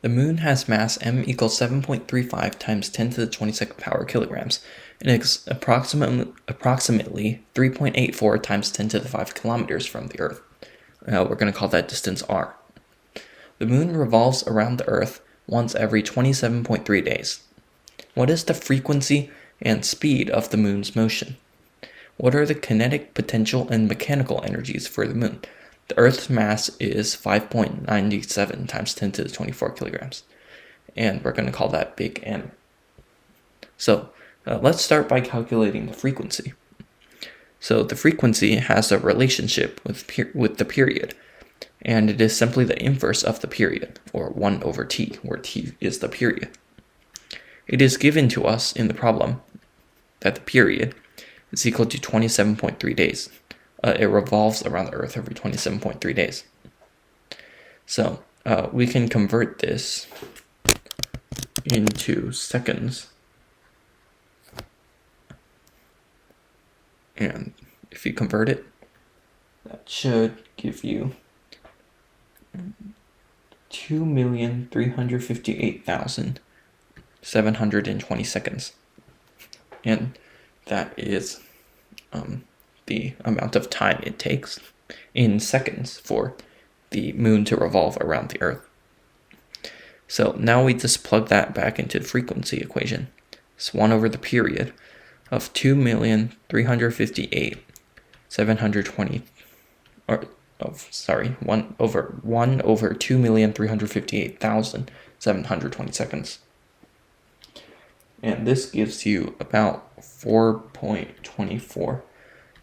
The moon has mass m equals 7.35 times 10 to the 22nd power kilograms, and is approximately 3.84 times 10 to the 5 kilometers from the Earth. We're going to call that distance r. The moon revolves around the Earth once every 27.3 days. What is the frequency and speed of the moon's motion? What are the kinetic, potential, and mechanical energies for the moon? The Earth's mass is 5.97 times 10 to the 24 kilograms, and we're going to call that big M. So let's start by calculating the frequency. So the frequency has a relationship with the period, and it is simply the inverse of the period, or 1 over t, where t is the period. It is given to us in the problem that the period is equal to 27.3 days. It revolves around the Earth every 27.3 days. So we can convert this into seconds. And if you convert it, that should give you 2,358,720 seconds. And that is the amount of time it takes in seconds for the moon to revolve around the Earth. So now we just plug that back into the frequency equation. It's 1 over the period of 2,358,720, or 1 over 2,358,720 seconds. And this gives you about 4.24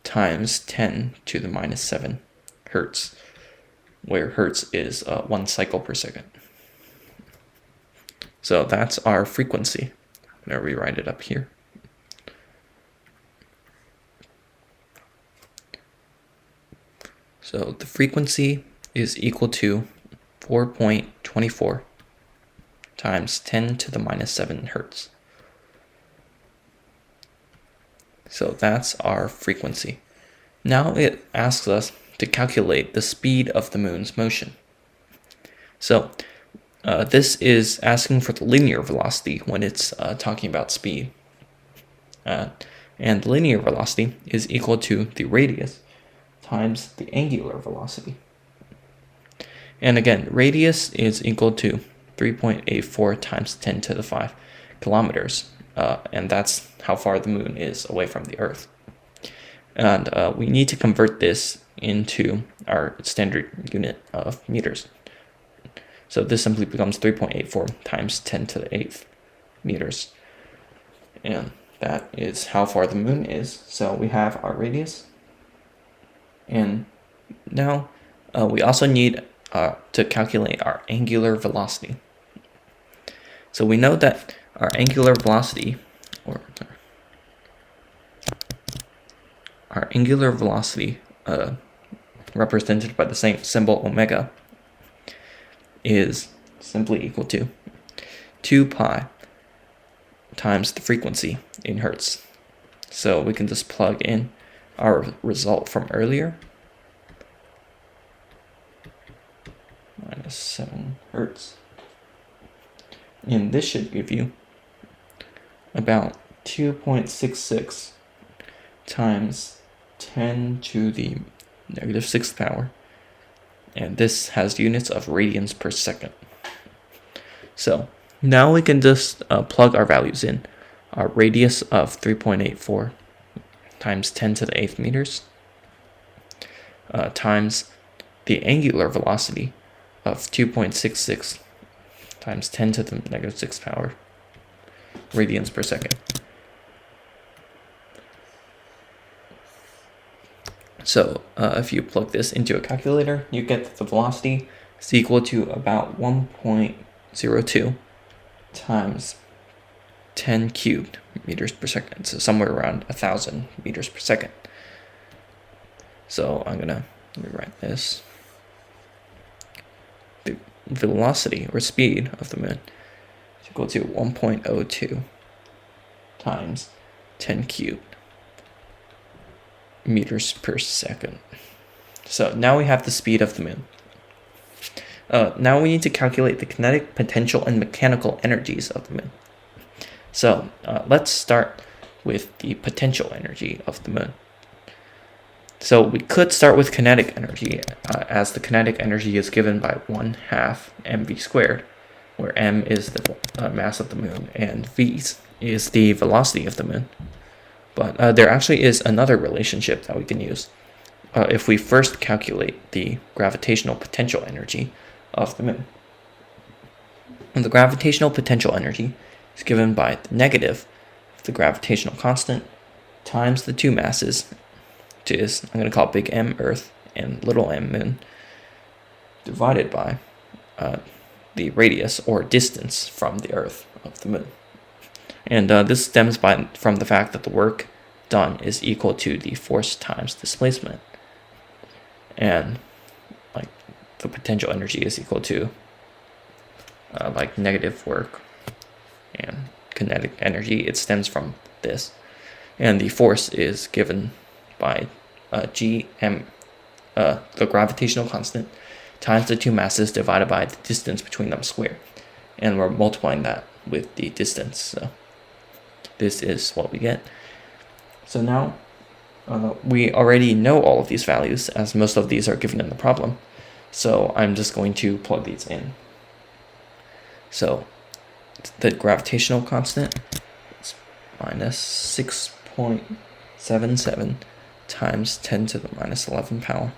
times 10 to the minus 7 hertz, where hertz is 1 cycle per second. So that's our frequency. I'm going to rewrite it up here. So the frequency is equal to 4.24 times 10 to the minus 7 hertz. So that's our frequency. Now it asks us to calculate the speed of the moon's motion. So this is asking for the linear velocity when it's talking about speed. And linear velocity is equal to the radius times the angular velocity. And again, radius is equal to 3.84 times 10 to the 5 kilometers. And that's how far the moon is away from the Earth. And we need to convert this into our standard unit of meters. So this simply becomes 3.84 times 10 to the 8th meters. And that is how far the moon is. So we have our radius. And now we also need to calculate our angular velocity. So we know that our angular velocity, represented by the same symbol omega, is simply equal to 2 pi times the frequency in hertz. So we can just plug in our result from earlier, minus 7 hertz. And this should give you about 2.66 times 10 to the negative 6th power. And this has units of radians per second. So now we can just plug our values in. Our radius of 3.84 times 10 to the 8th meters times the angular velocity of 2.66 times 10 to the negative 6th power radians per second. So if you plug this into a calculator, you get that the velocity is equal to about 1.02 times 10 cubed meters per second. So somewhere around 1,000 meters per second. So I'm going to rewrite this. The velocity or speed of the moon is equal to 1.02 times 10 cubed meters per second. So now we have the speed of the moon. Now we need to calculate the kinetic, potential, and mechanical energies of the moon. So let's start with the potential energy of the moon. So we could start with kinetic energy, as the kinetic energy is given by 1/2 mv squared, where m is the mass of the moon and v is the velocity of the moon. But there actually is another relationship that we can use. If we first calculate the gravitational potential energy of the moon. And the gravitational potential energy is given by the negative of the gravitational constant times the two masses, which is, I'm going to call big M Earth and little m Moon, divided by the radius or distance from the Earth of the Moon. And this stems from the fact that the work done is equal to the force times displacement. And like the potential energy is equal to like negative work and kinetic energy. It stems from this. And the force is given by gm, the gravitational constant, times the two masses divided by the distance between them squared. And we're multiplying that with the distance. So this is what we get. So now we already know all of these values, as most of these are given in the problem. So I'm just going to plug these in. So the gravitational constant is minus 6.77 times 10 to the minus 11 power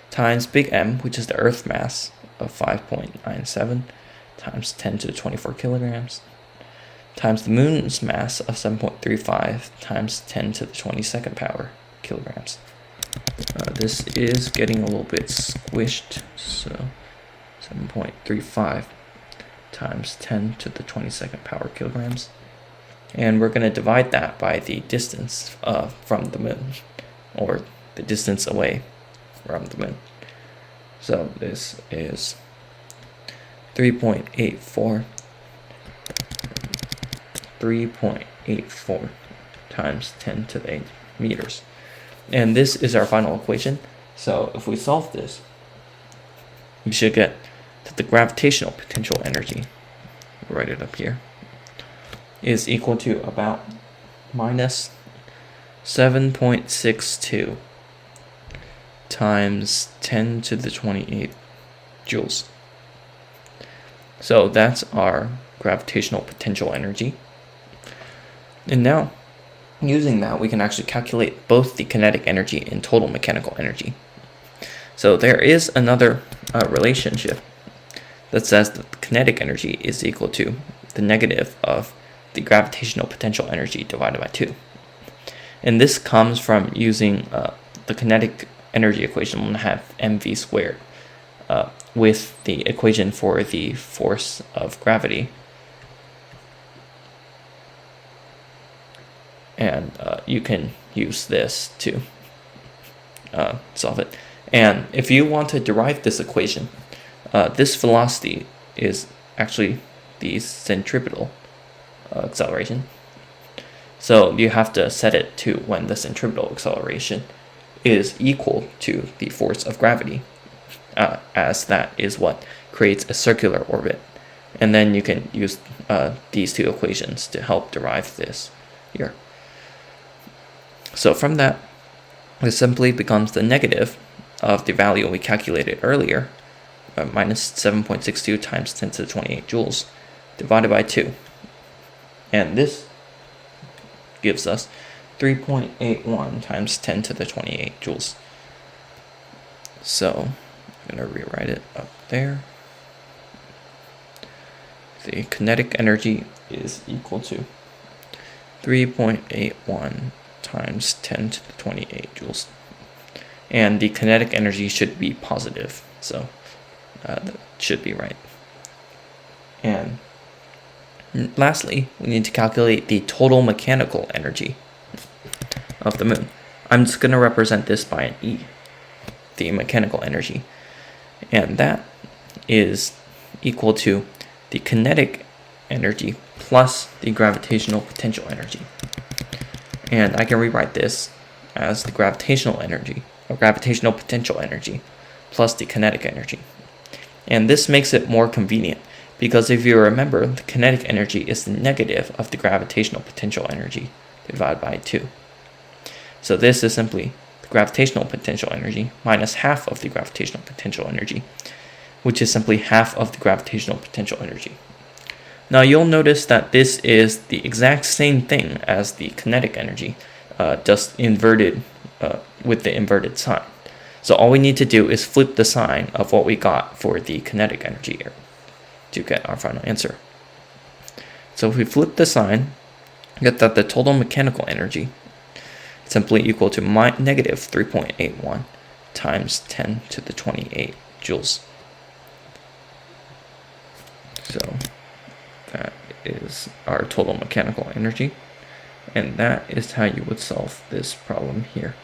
times big M, which is the Earth mass of 5.97 times 10 to the 24 kilograms, times the moon's mass of 7.35 times 10 to the 22nd power kilograms. This is getting a little bit squished, so 7.35 times 10 to the 22nd power kilograms. And we're going to divide that by the distance from the moon, or the distance away from the moon. So this is 3.84 times 10 to the 8 meters. And this is our final equation. So if we solve this, we should get that the gravitational potential energy, we'll write it up here, is equal to about minus 7.62 times 10 to the 28 joules. So that's our gravitational potential energy. And now, using that, we can actually calculate both the kinetic energy and total mechanical energy. So there is another relationship that says that the kinetic energy is equal to the negative of the gravitational potential energy divided by 2. And this comes from using the kinetic energy equation. We're going to have mv squared with the equation for the force of gravity. And you can use this to solve it. And if you want to derive this equation, this velocity is actually the centripetal acceleration. So you have to set it to when the centripetal acceleration is equal to the force of gravity, as that is what creates a circular orbit. And then you can use these two equations to help derive this here. So from that, it simply becomes the negative of the value we calculated earlier, minus 7.62 times 10 to the 28 joules, divided by 2. And this gives us 3.81 times 10 to the 28 joules. So I'm going to rewrite it up there. The kinetic energy is equal to 3.81 times 10 to the 28 joules. And the kinetic energy should be positive, so that should be right. And lastly, we need to calculate the total mechanical energy of the moon. I'm just going to represent this by an E, the mechanical energy. And that is equal to the kinetic energy plus the gravitational potential energy. And I can rewrite this as the gravitational energy, or gravitational potential energy, plus the kinetic energy. And this makes it more convenient, because if you remember, the kinetic energy is the negative of the gravitational potential energy divided by 2. So this is simply the gravitational potential energy minus half of the gravitational potential energy, which is simply half of the gravitational potential energy. Now you'll notice that this is the exact same thing as the kinetic energy, just inverted with the inverted sign. So all we need to do is flip the sign of what we got for the kinetic energy here to get our final answer. So if we flip the sign, get that the total mechanical energy is simply equal to negative 3.81 times 10 to the 28 joules. So that is our total mechanical energy, and that is how you would solve this problem here.